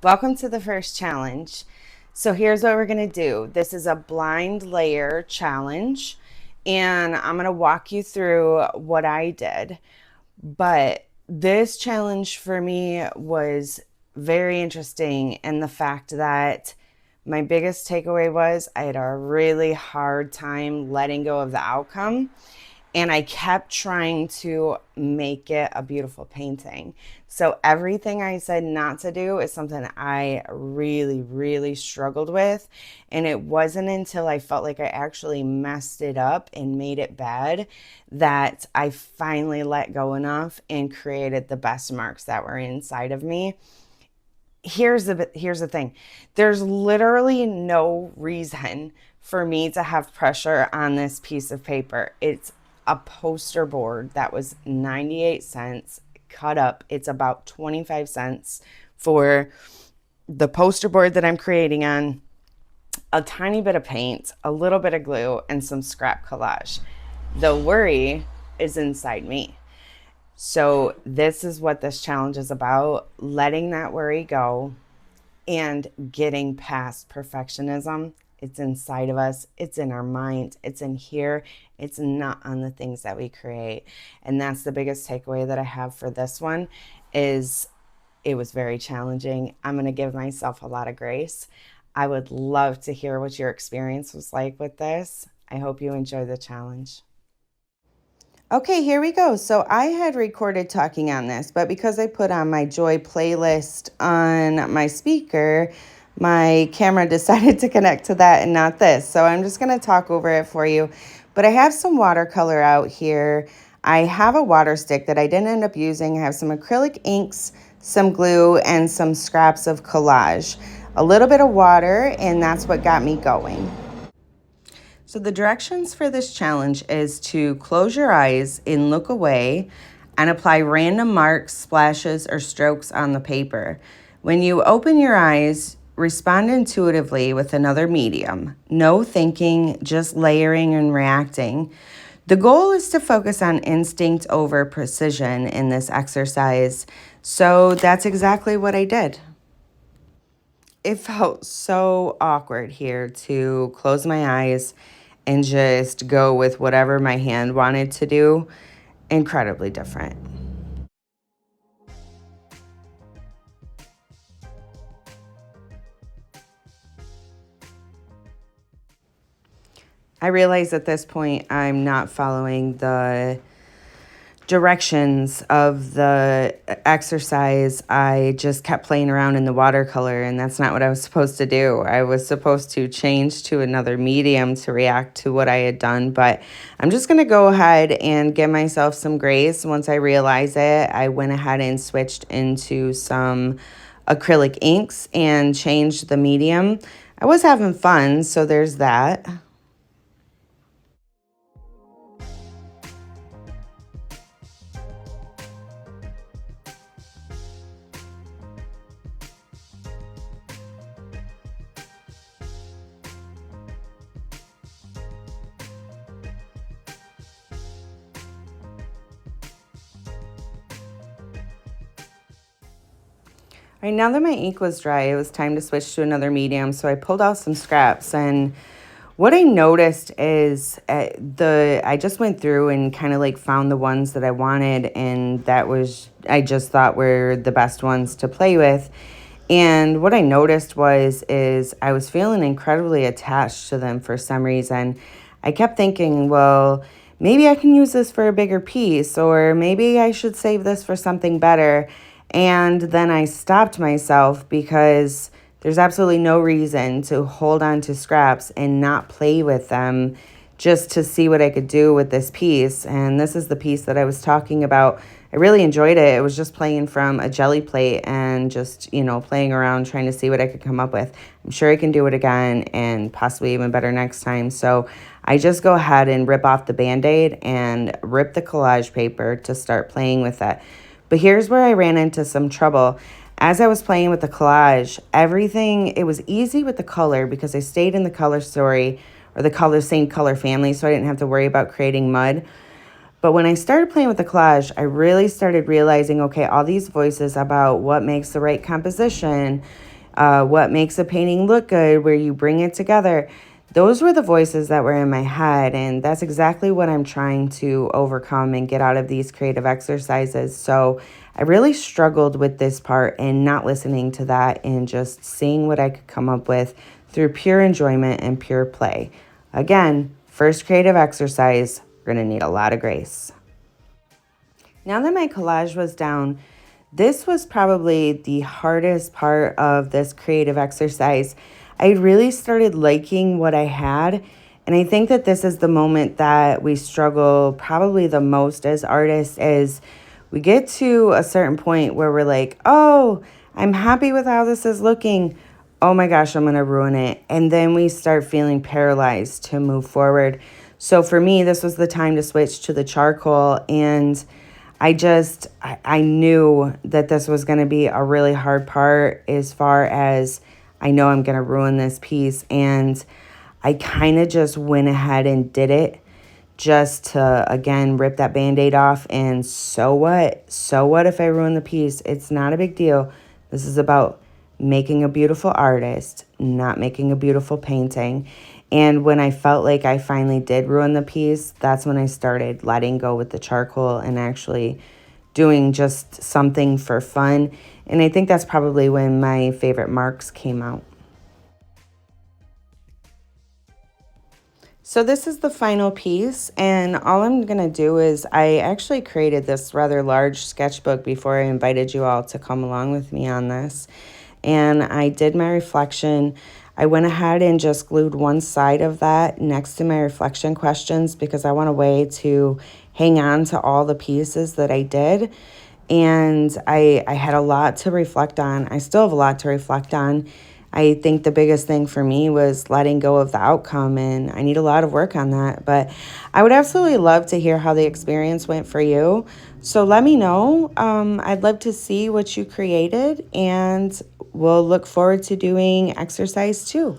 Welcome to the first challenge. So here's what we're going to do. This is a blind layer challenge, and I'm going to walk you through what I did. But this challenge for me was very interesting in the fact that my biggest takeaway was I had a really hard time letting go of the outcome, and I kept trying to make it a beautiful painting. So everything I said not to do is something I really, really struggled with. And it wasn't until I felt like I actually messed it up and made it bad that I finally let go enough and created the best marks that were inside of me. Here's the thing. There's literally no reason for me to have pressure on this piece of paper. It's a poster board that was 98 cents cut up. It's about 25 cents for the poster board that I'm creating on, a tiny bit of paint, a little bit of glue, and some scrap collage. The worry is inside me. So, this is what this challenge is about, letting that worry go and getting past perfectionism. It's inside of us, it's in our mind, it's in here, it's not on the things that we create. And that's the biggest takeaway that I have for this one is it was very challenging. I'm going to give myself a lot of grace. I would love to hear what your experience was like with this. I hope you enjoy the challenge. Okay, here we go. So I had recorded talking on this, but because I put on my Joy playlist on my speaker, my camera decided to connect to that and not this. So I'm just going to talk over it for you. But I have some watercolor out here. I have a water stick that I didn't end up using. I have some acrylic inks, some glue, and some scraps of collage. A little bit of water, and that's what got me going. So the directions for this challenge is to close your eyes and look away and apply random marks, splashes, or strokes on the paper. When you open your eyes, respond intuitively with another medium. No thinking, just layering and reacting. The goal is to focus on instinct over precision in this exercise. So that's exactly what I did. It felt so awkward here to close my eyes and just go with whatever my hand wanted to do. Incredibly different. I realize at this point I'm not following the directions of the exercise. I just kept playing around in the watercolor, and that's not what I was supposed to do. I was supposed to change to another medium to react to what I had done, but I'm just going to go ahead and give myself some grace. Once I realize it, I went ahead and switched into some acrylic inks and changed the medium. I was having fun, so there's that. All right, now that my ink was dry, it was time to switch to another medium. So I pulled out some scraps, and what I noticed is I just went through and kind of like found the ones that I wanted, and that was I just thought were the best ones to play with. And what I noticed is I was feeling incredibly attached to them for some reason. I kept thinking, well, maybe I can use this for a bigger piece, or maybe I should save this for something better. And then I stopped myself because there's absolutely no reason to hold on to scraps and not play with them just to see what I could do with this piece. And this is the piece that I was talking about. I really enjoyed it. It was just playing from a jelly plate and just, playing around trying to see what I could come up with. I'm sure I can do it again and possibly even better next time. So I just go ahead and rip off the Band-Aid and rip the collage paper to start playing with it. But here's where I ran into some trouble. As I was playing with the collage, it was easy with the color because I stayed in the color story or the same color family, so I didn't have to worry about creating mud. But when I started playing with the collage, I really started realizing, okay, all these voices about what makes the right composition, what makes a painting look good, where you bring it together. Those were the voices that were in my head. And that's exactly what I'm trying to overcome and get out of these creative exercises. So I really struggled with this part and not listening to that and just seeing what I could come up with through pure enjoyment and pure play. Again, first creative exercise, we're going to need a lot of grace. Now that my collage was down, this was probably the hardest part of this creative exercise. I really started liking what I had. And I think that this is the moment that we struggle probably the most as artists is we get to a certain point where we're like, oh, I'm happy with how this is looking. Oh my gosh, I'm going to ruin it. And then we start feeling paralyzed to move forward. So for me, this was the time to switch to the charcoal. And I knew that this was going to be a really hard part as far as I know I'm going to ruin this piece. And I kind of just went ahead and did it just to, again, rip that Band-Aid off. And so what? So what if I ruin the piece? It's not a big deal. This is about making a beautiful artist, not making a beautiful painting. And when I felt like I finally did ruin the piece, that's when I started letting go with the charcoal and actually doing just something for fun. And I think that's probably when my favorite marks came out. So this is the final piece, and all I'm going to do is I actually created this rather large sketchbook before I invited you all to come along with me on this. And I did my reflection. I went ahead and just glued one side of that next to my reflection questions because I want a way to hang on to all the pieces that I did. And I had a lot to reflect on. I still have a lot to reflect on. I think the biggest thing for me was letting go of the outcome, and I need a lot of work on that. But I would absolutely love to hear how the experience went for you. So let me know. I'd love to see what you created, and we'll look forward to doing exercise 2.